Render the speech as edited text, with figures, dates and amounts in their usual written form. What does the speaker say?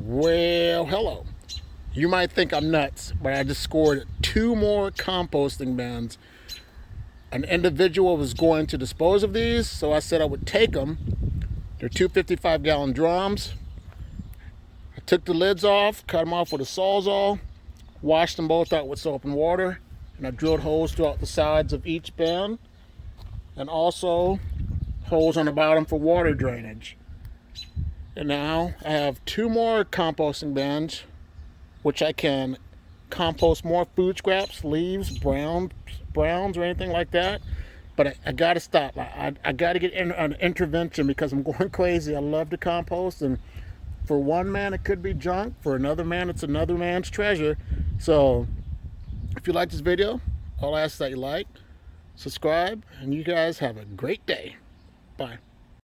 Well, hello. You might think I'm nuts, but I just scored 2 more composting bins. An individual was going to dispose of these, so I said I would take them. They're 255-gallon drums. I took the lids off, cut them off with a Sawzall, washed them both out with soap and water, and I drilled holes throughout the sides of each bin, and also holes on the bottom for water drainage. And now I have 2 more composting bins, which I can compost more food scraps, leaves, browns, or anything like that. But I got to stop. I got to get an intervention because I'm going crazy. I love to compost, and for one man it could be junk. For another man it's another man's treasure. So if you like this video, I'll ask that you like, subscribe, and you guys have a great day. Bye.